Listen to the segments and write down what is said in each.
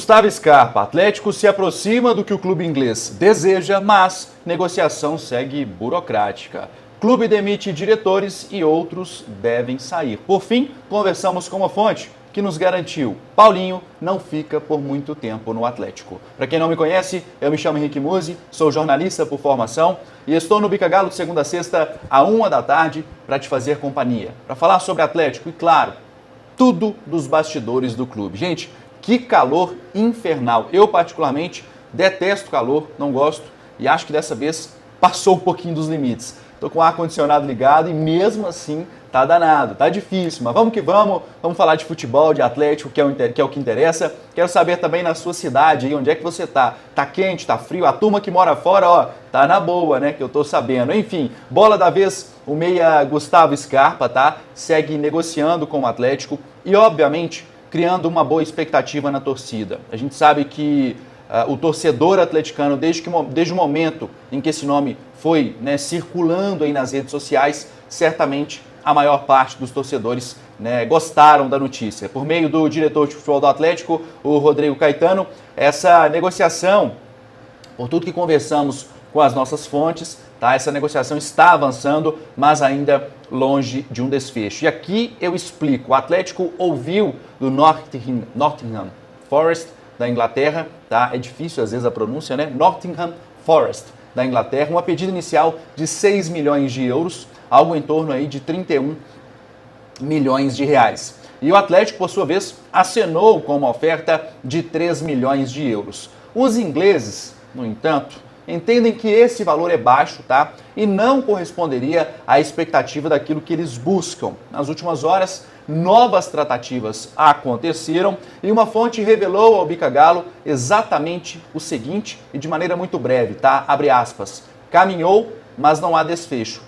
Gustavo Scarpa, Atlético se aproxima do que o clube inglês deseja, mas negociação segue burocrática. Clube demite diretores e outros devem sair. Por fim, conversamos com uma fonte que nos garantiu: Paulinho não fica por muito tempo no Atlético. Para quem não me conhece, eu me chamo Henrique Musi, sou jornalista por formação e estou no Bica Galo de segunda a sexta, à 1h para te fazer companhia, para falar sobre Atlético e, claro, tudo dos bastidores do clube. Gente, que calor infernal. Eu, particularmente, detesto calor, não gosto e acho que dessa vez passou um pouquinho dos limites. Estou com o ar-condicionado ligado e mesmo assim tá danado, tá difícil, mas vamos que vamos falar de futebol, de Atlético, que é o que interessa. Quero saber também na sua cidade, aí, onde é que você tá? Tá quente, tá frio? A turma que mora fora, ó, tá na boa, né, que eu tô sabendo. Enfim, bola da vez, o meia Gustavo Scarpa, tá? Segue negociando com o Atlético e, obviamente, criando uma boa expectativa na torcida. A gente sabe que o torcedor atleticano, desde o momento em que esse nome foi, né, circulando aí nas redes sociais, certamente a maior parte dos torcedores, né, gostaram da notícia. Por meio do diretor de futebol do Atlético, o Rodrigo Caetano, essa negociação, por tudo que conversamos com as nossas fontes, tá, essa negociação está avançando, mas ainda longe de um desfecho. E aqui eu explico. O Atlético ouviu do Nottingham Forest da Inglaterra, tá? É difícil às vezes a pronúncia, né? Nottingham Forest da Inglaterra, uma pedida inicial de 6 milhões de euros, algo em torno aí de 31 milhões de reais. E o Atlético, por sua vez, acenou com uma oferta de 3 milhões de euros. Os ingleses, no entanto, entendem que esse valor é baixo, tá? E não corresponderia à expectativa daquilo que eles buscam. Nas últimas horas, novas tratativas aconteceram e uma fonte revelou ao Bica Galo exatamente o seguinte, e de maneira muito breve, tá? Abre aspas. Caminhou, mas não há desfecho.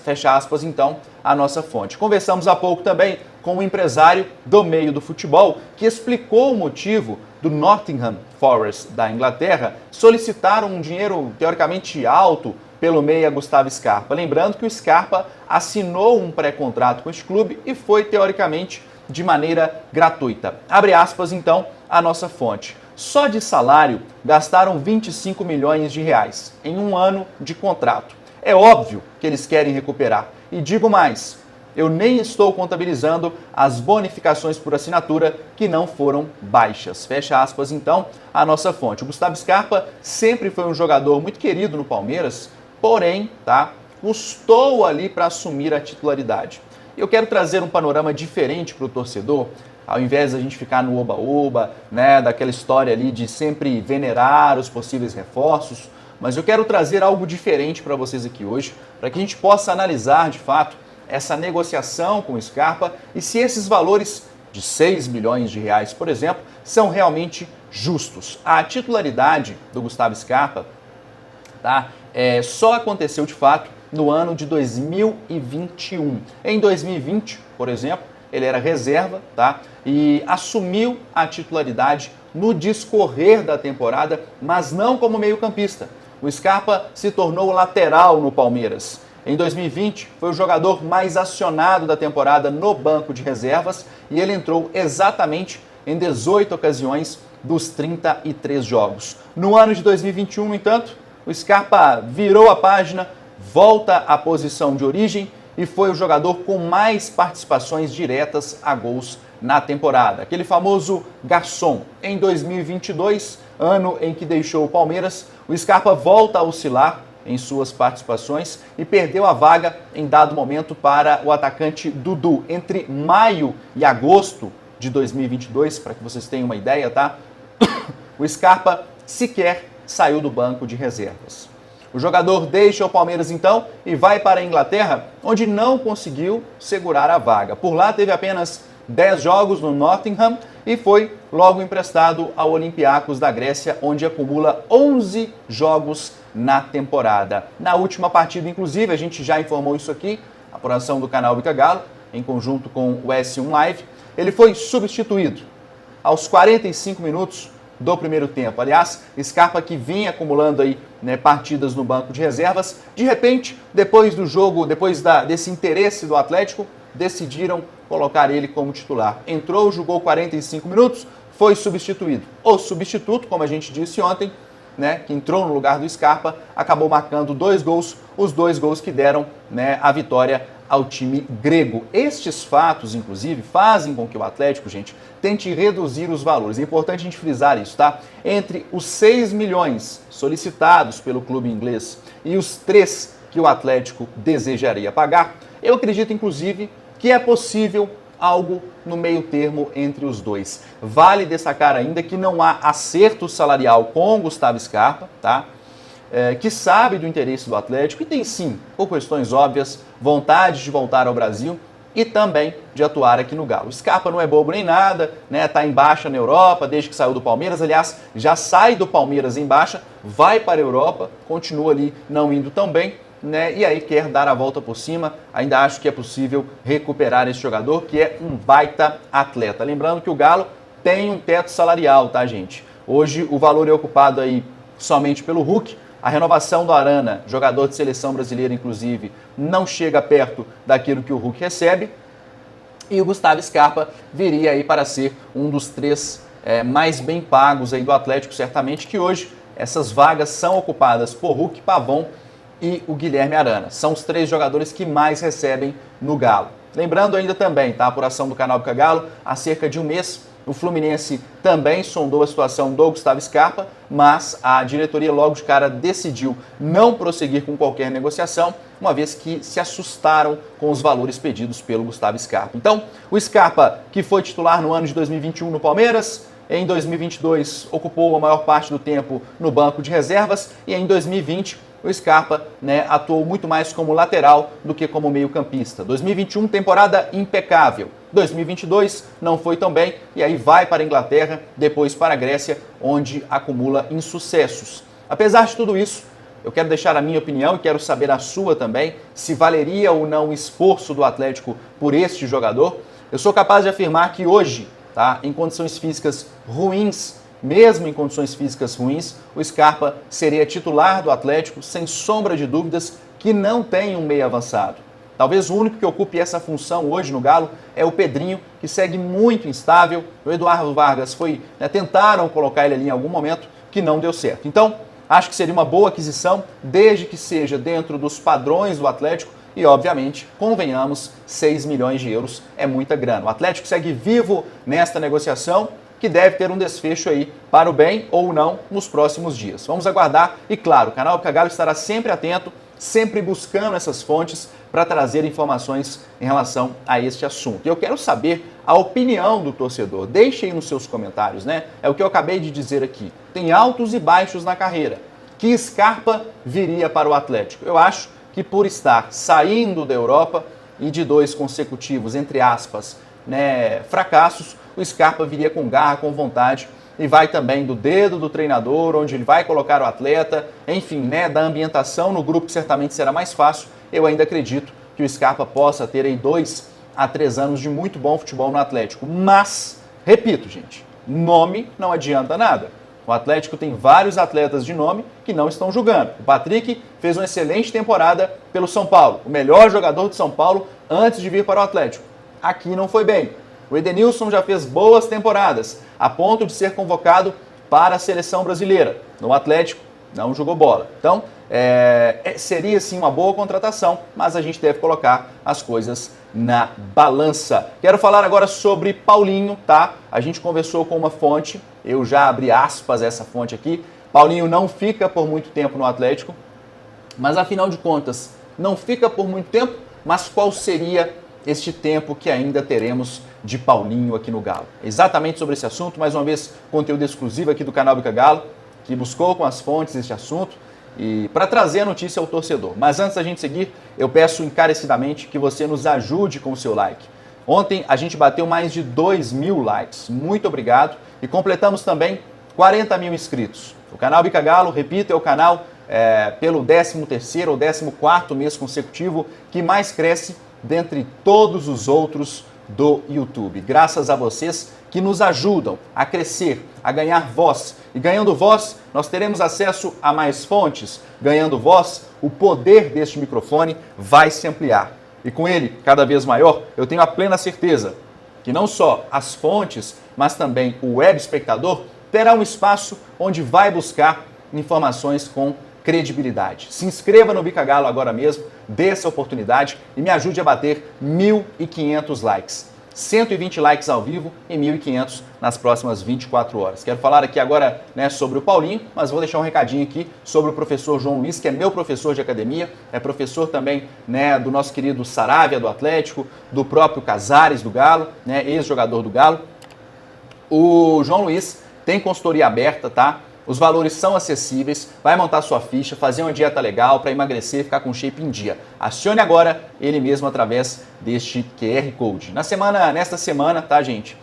Fecha aspas, então, a nossa fonte. Conversamos há pouco também com um empresário do meio do futebol que explicou o motivo do Nottingham Forest da Inglaterra solicitar um dinheiro teoricamente alto pelo meia Gustavo Scarpa. Lembrando que o Scarpa assinou um pré-contrato com este clube e foi teoricamente de maneira gratuita. Abre aspas, então, a nossa fonte. Só de salário gastaram 25 milhões de reais em um ano de contrato. É óbvio que eles querem recuperar. E digo mais, eu nem estou contabilizando as bonificações por assinatura que não foram baixas. Fecha aspas, então, a nossa fonte. O Gustavo Scarpa sempre foi um jogador muito querido no Palmeiras, porém, tá, custou ali para assumir a titularidade. Eu quero trazer um panorama diferente para o torcedor, ao invés de a gente ficar no oba-oba, né, daquela história ali de sempre venerar os possíveis reforços, mas eu quero trazer algo diferente para vocês aqui hoje, para que a gente possa analisar de fato essa negociação com o Scarpa e se esses valores de 6 milhões de reais, por exemplo, são realmente justos. A titularidade do Gustavo Scarpa, tá, só aconteceu de fato no ano de 2021. Em 2020, por exemplo, ele era reserva, tá, e assumiu a titularidade no discorrer da temporada, mas não como meio-campista. O Scarpa se tornou lateral no Palmeiras. Em 2020, foi o jogador mais acionado da temporada no banco de reservas e ele entrou exatamente em 18 ocasiões dos 33 jogos. No ano de 2021, no entanto, o Scarpa virou a página, volta à posição de origem e foi o jogador com mais participações diretas a gols na temporada. Aquele famoso garçom. Em 2022, ano em que deixou o Palmeiras, o Scarpa volta a oscilar em suas participações e perdeu a vaga em dado momento para o atacante Dudu. Entre maio e agosto de 2022, para que vocês tenham uma ideia, tá? O Scarpa sequer saiu do banco de reservas. O jogador deixa o Palmeiras então e vai para a Inglaterra, onde não conseguiu segurar a vaga. Por lá teve apenas 10 jogos no Nottingham e foi logo emprestado ao Olympiacos da Grécia, onde acumula 11 jogos na temporada. Na última partida, inclusive, a gente já informou isso aqui, a apuração do canal Bica Galo, em conjunto com o S1 Live, ele foi substituído aos 45 minutos do primeiro tempo. Aliás, Scarpa, que vinha acumulando aí, né, partidas no banco de reservas, de repente, depois do jogo, desse interesse do Atlético, decidiram colocar ele como titular. Entrou, jogou 45 minutos, foi substituído. O substituto, como a gente disse ontem, né, que entrou no lugar do Scarpa, acabou marcando 2 gols, os 2 gols que deram, né, a vitória ao time grego. Estes fatos, inclusive, fazem com que o Atlético, gente, tente reduzir os valores. É importante a gente frisar isso, tá? Entre os 6 milhões solicitados pelo clube inglês e os 3 que o Atlético desejaria pagar, eu acredito, inclusive, que é possível algo no meio termo entre os dois. Vale destacar ainda que não há acerto salarial com o Gustavo Scarpa, tá? Que sabe do interesse do Atlético e tem sim, por questões óbvias, vontade de voltar ao Brasil e também de atuar aqui no Galo. O Scarpa não é bobo nem nada, né? Tá em baixa na Europa desde que saiu do Palmeiras. Aliás, já sai do Palmeiras em baixa, vai para a Europa, continua ali não indo tão bem, né? E aí quer dar a volta por cima. Ainda acho que é possível recuperar esse jogador, que é um baita atleta. Lembrando que o Galo tem um teto salarial, tá, gente? Hoje o valor é ocupado aí somente pelo Hulk. A renovação do Arana, jogador de seleção brasileira, inclusive, não chega perto daquilo que o Hulk recebe. E o Gustavo Scarpa viria aí para ser um dos 3 mais bem pagos aí do Atlético, certamente, que hoje essas vagas são ocupadas por Hulk, Pavon e o Guilherme Arana. São os 3 jogadores que mais recebem no Galo. Lembrando ainda também, tá, a apuração do canal Bica Galo, há cerca de um mês, o Fluminense também sondou a situação do Gustavo Scarpa, mas a diretoria logo de cara decidiu não prosseguir com qualquer negociação, uma vez que se assustaram com os valores pedidos pelo Gustavo Scarpa. Então, o Scarpa, que foi titular no ano de 2021 no Palmeiras, em 2022 ocupou a maior parte do tempo no banco de reservas e em 2020 o Scarpa, né, atuou muito mais como lateral do que como meio-campista. 2021, temporada impecável. 2022 não foi tão bem e aí vai para a Inglaterra, depois para a Grécia, onde acumula insucessos. Apesar de tudo isso, eu quero deixar a minha opinião e quero saber a sua também, se valeria ou não o esforço do Atlético por este jogador. Eu sou capaz de afirmar que hoje, tá, em condições físicas ruins, mesmo em condições físicas ruins, o Scarpa seria titular do Atlético, sem sombra de dúvidas, que não tem um meio avançado. Talvez o único que ocupe essa função hoje no Galo é o Pedrinho, que segue muito instável. O Eduardo Vargas tentaram colocar ele ali em algum momento, que não deu certo. Então, acho que seria uma boa aquisição, desde que seja dentro dos padrões do Atlético e, obviamente, convenhamos, 6 milhões de euros é muita grana. O Atlético segue vivo nesta negociação, que deve ter um desfecho aí para o bem ou não nos próximos dias. Vamos aguardar e, claro, o canal Bica Galo estará sempre atento, sempre buscando essas fontes para trazer informações em relação a este assunto. E eu quero saber a opinião do torcedor. Deixe aí nos seus comentários, né? É o que eu acabei de dizer aqui. Tem altos e baixos na carreira. Que Scarpa viria para o Atlético? Eu acho que por estar saindo da Europa e de 2 consecutivos, entre aspas, né, fracassos, o Scarpa viria com garra, com vontade e vai também do dedo do treinador, onde ele vai colocar o atleta, enfim, né, da ambientação no grupo que certamente será mais fácil. Eu ainda acredito que o Scarpa possa ter aí 2 a 3 anos de muito bom futebol no Atlético. Mas, repito, gente, nome não adianta nada. O Atlético tem vários atletas de nome que não estão jogando. O Patrick fez uma excelente temporada pelo São Paulo, o melhor jogador de São Paulo antes de vir para o Atlético. Aqui não foi bem. O Edenilson já fez boas temporadas, a ponto de ser convocado para a seleção brasileira. No Atlético, não jogou bola. Então, seria sim uma boa contratação, mas a gente deve colocar as coisas na balança. Quero falar agora sobre Paulinho, tá? A gente conversou com uma fonte, eu já abri aspas essa fonte aqui. Paulinho não fica por muito tempo no Atlético, mas afinal de contas, não fica por muito tempo, mas qual seria este tempo que ainda teremos de Paulinho aqui no Galo? Exatamente sobre esse assunto, mais uma vez, conteúdo exclusivo aqui do canal Bica Galo, que buscou com as fontes este assunto e para trazer a notícia ao torcedor. Mas antes da gente seguir, eu peço encarecidamente que você nos ajude com o seu like. Ontem a gente bateu mais de 2.000 likes, muito obrigado, e completamos também 40 mil inscritos. O canal Bica Galo, repito, é o canal pelo 13º ou 14º mês consecutivo que mais cresce dentre todos os outros do YouTube. Graças a vocês que nos ajudam a crescer, a ganhar voz. E ganhando voz, nós teremos acesso a mais fontes. Ganhando voz, o poder deste microfone vai se ampliar. E com ele cada vez maior, eu tenho a plena certeza que não só as fontes mas também o web espectador, terá um espaço onde vai buscar informações com credibilidade. Se inscreva no Bica Galo agora mesmo, dê essa oportunidade e me ajude a bater 1.500 likes. 120 likes ao vivo e 1.500 nas próximas 24 horas. Quero falar aqui agora, sobre o Paulinho, mas vou deixar um recadinho aqui sobre o professor João Luiz, que é meu professor de academia, é professor também, do nosso querido Saravia, do Atlético, do próprio Casares, do Galo, ex-jogador do Galo. O João Luiz tem consultoria aberta, tá? Os valores são acessíveis, vai montar sua ficha, fazer uma dieta legal para emagrecer e ficar com shape em dia. Acione agora ele mesmo através deste QR Code. Nesta semana, tá, gente?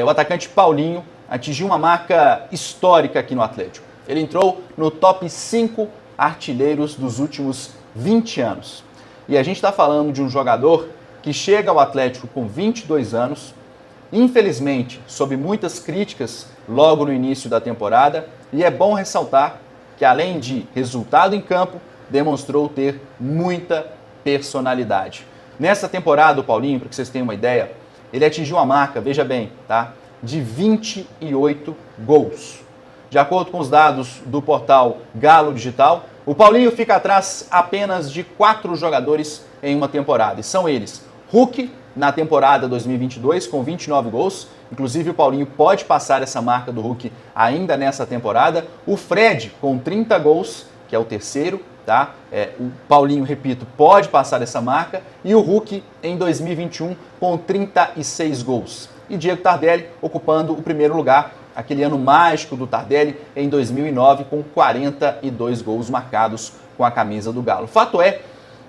O atacante Paulinho atingiu uma marca histórica aqui no Atlético. Ele entrou no top 5 artilheiros dos últimos 20 anos. E a gente está falando de um jogador que chega ao Atlético com 22 anos, infelizmente, sob muitas críticas logo no início da temporada, e é bom ressaltar que, além de resultado em campo, demonstrou ter muita personalidade. Nessa temporada, o Paulinho, para que vocês tenham uma ideia, ele atingiu uma marca, veja bem, tá, de 28 gols. De acordo com os dados do portal Galo Digital, o Paulinho fica atrás apenas de 4 jogadores em uma temporada, e são eles: Hulk, na temporada 2022, com 29 gols. Inclusive, o Paulinho pode passar essa marca do Hulk ainda nessa temporada. O Fred, com 30 gols, que é o terceiro, tá? O Paulinho, repito, pode passar essa marca. E o Hulk, em 2021, com 36 gols. E Diego Tardelli ocupando o primeiro lugar, aquele ano mágico do Tardelli, em 2009, com 42 gols marcados com a camisa do Galo. O fato é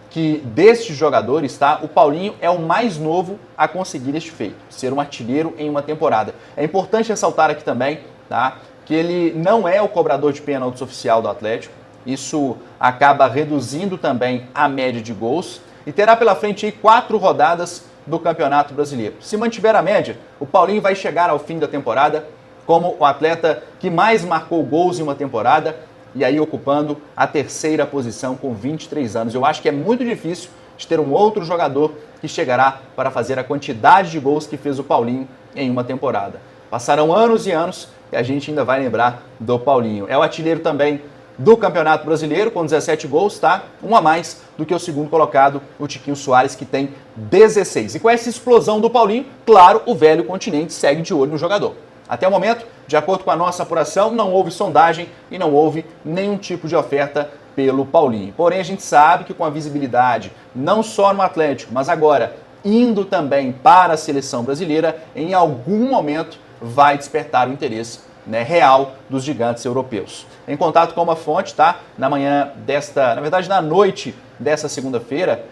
que destes jogadores, tá, o Paulinho é o mais novo a conseguir este feito, ser um artilheiro em uma temporada. É importante ressaltar aqui também, tá, que ele não é o cobrador de pênaltis oficial do Atlético. Isso acaba reduzindo também a média de gols e terá pela frente aí 4 rodadas do Campeonato Brasileiro. Se mantiver a média, o Paulinho vai chegar ao fim da temporada como o atleta que mais marcou gols em uma temporada, e aí ocupando a terceira posição com 23 anos. Eu acho que é muito difícil de ter um outro jogador que chegará para fazer a quantidade de gols que fez o Paulinho em uma temporada. Passarão anos e anos e a gente ainda vai lembrar do Paulinho. É o artilheiro também do Campeonato Brasileiro, com 17 gols, tá? Um a mais do que o segundo colocado, o Tiquinho Soares, que tem 16. E com essa explosão do Paulinho, claro, o velho continente segue de olho no jogador. Até o momento, de acordo com a nossa apuração, não houve sondagem e não houve nenhum tipo de oferta pelo Paulinho. Porém, a gente sabe que com a visibilidade, não só no Atlético, mas agora indo também para a seleção brasileira, em algum momento vai despertar o interesse, real dos gigantes europeus. Em contato com uma fonte, tá? Na noite dessa segunda-feira,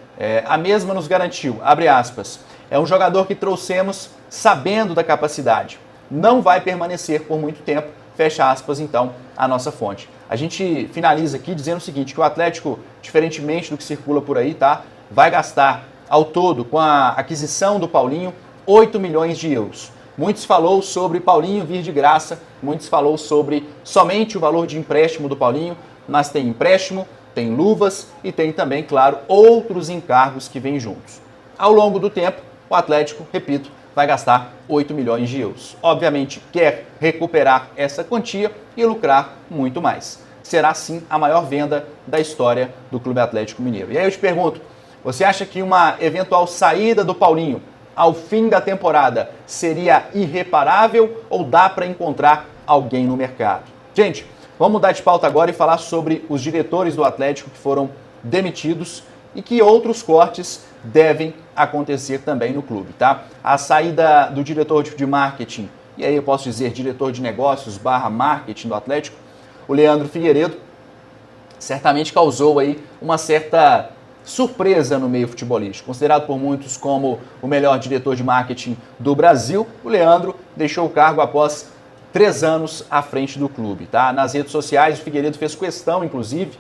a mesma nos garantiu, abre aspas, é um jogador que trouxemos sabendo da capacidade. Não vai permanecer por muito tempo, fecha aspas, então, a nossa fonte. A gente finaliza aqui dizendo o seguinte, que o Atlético, diferentemente do que circula por aí, tá, vai gastar ao todo, com a aquisição do Paulinho, 8 milhões de euros. Muitos falou sobre Paulinho vir de graça, muitos falou sobre somente o valor de empréstimo do Paulinho, mas tem empréstimo, tem luvas e tem também, claro, outros encargos que vêm juntos. Ao longo do tempo, o Atlético, repito, vai gastar 8 milhões de euros. Obviamente, quer recuperar essa quantia e lucrar muito mais. Será, sim, a maior venda da história do Clube Atlético Mineiro. E aí eu te pergunto, você acha que uma eventual saída do Paulinho ao fim da temporada seria irreparável ou dá para encontrar alguém no mercado? Gente, vamos mudar de pauta agora e falar sobre os diretores do Atlético que foram demitidos e que outros cortes devem acontecer também no clube, tá? A saída do diretor de marketing, e aí eu posso dizer diretor de negócios / marketing do Atlético, o Leandro Figueiredo, certamente causou aí uma certa surpresa no meio futebolístico. Considerado por muitos como o melhor diretor de marketing do Brasil, o Leandro deixou o cargo após 3 anos à frente do clube, tá? Nas redes sociais, o Figueiredo fez questão, inclusive,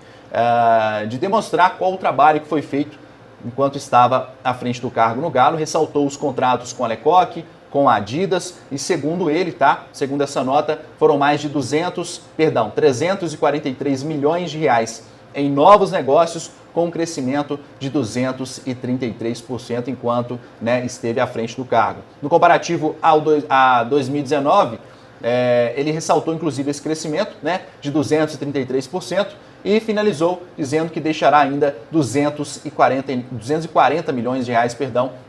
de demonstrar qual o trabalho que foi feito enquanto estava à frente do cargo no Galo, ressaltou os contratos com a Lecoque, com a Adidas e, segundo ele, tá? Segundo essa nota, foram mais de 343 milhões de reais em novos negócios, com um crescimento de 233%, enquanto, né, esteve à frente do cargo. No comparativo a 2019, ele ressaltou inclusive esse crescimento, né, de 233%, e finalizou dizendo que deixará ainda 240 milhões de reais,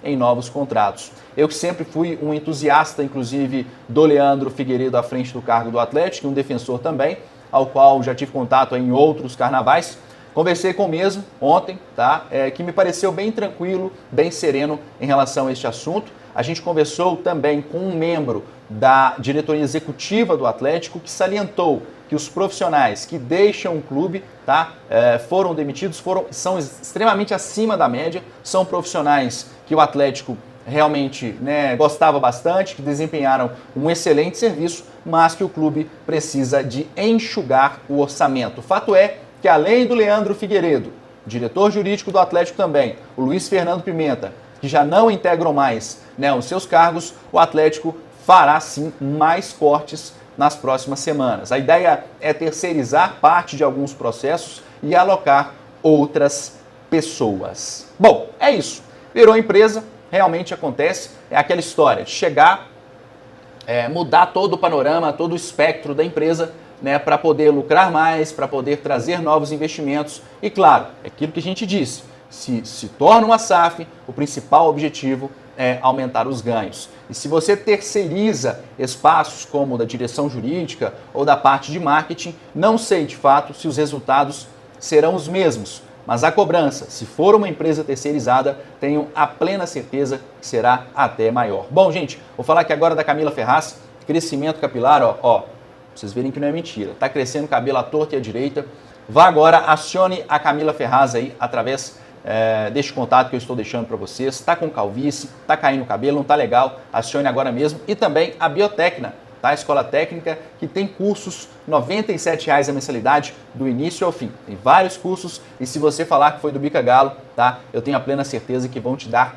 em novos contratos. Eu que sempre fui um entusiasta, inclusive, do Leandro Figueiredo à frente do cargo do Atlético, e um defensor também, ao qual já tive contato em outros carnavais. Conversei com o mesmo ontem, tá? Que me pareceu bem tranquilo, bem sereno em relação a este assunto. A gente conversou também com um membro da diretoria executiva do Atlético que salientou que os profissionais que deixam o clube, tá, foram demitidos, são extremamente acima da média, são profissionais que o Atlético realmente, né, gostava bastante, que desempenharam um excelente serviço, mas que o clube precisa de enxugar o orçamento. Fato é que além do Leandro Figueiredo, diretor jurídico do Atlético também, o Luiz Fernando Pimenta, que já não integram mais, né, os seus cargos, o Atlético fará sim mais cortes nas próximas semanas. A ideia é terceirizar parte de alguns processos e alocar outras pessoas. Bom, é isso. Virou empresa, realmente acontece, é aquela história de chegar, mudar todo o panorama, todo o espectro da empresa, né, para poder lucrar mais, para poder trazer novos investimentos. E claro, é aquilo que a gente disse, se torna uma SAF, o principal objetivo é aumentar os ganhos. E se você terceiriza espaços como o da direção jurídica ou da parte de marketing, não sei de fato se os resultados serão os mesmos, mas a cobrança, se for uma empresa terceirizada, tenho a plena certeza que será até maior. Bom, gente, vou falar aqui agora da Camila Ferraz, crescimento capilar, ó, vocês verem que não é mentira, tá crescendo cabelo à torta e à direita. Vá agora, acione a Camila Ferraz aí através deste contato que eu estou deixando para vocês. Está com calvície, está caindo o cabelo, não está legal, acione agora mesmo. E também a Biotecna, tá? A escola técnica que tem cursos, R$ 97,00 a mensalidade do início ao fim. Tem vários cursos e se você falar que foi do Bica Galo, tá? Eu tenho a plena certeza que vão te dar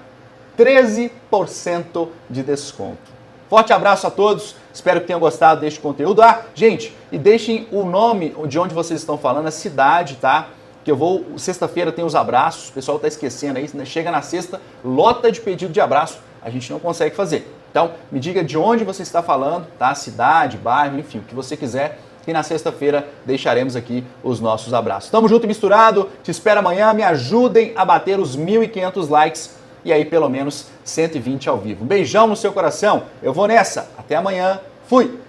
13% de desconto. Forte abraço a todos, espero que tenham gostado deste conteúdo. Gente, e deixem o nome de onde vocês estão falando, a cidade, tá? Que eu vou, sexta-feira tem os abraços, o pessoal tá esquecendo aí, chega na sexta, lota de pedido de abraço, a gente não consegue fazer. Então, me diga de onde você está falando, tá? Cidade, bairro, enfim, o que você quiser, e na sexta-feira deixaremos aqui os nossos abraços. Tamo junto e misturado, te espero amanhã, me ajudem a bater os 1.500 likes e aí pelo menos 120 ao vivo. Um beijão no seu coração, eu vou nessa, até amanhã, fui!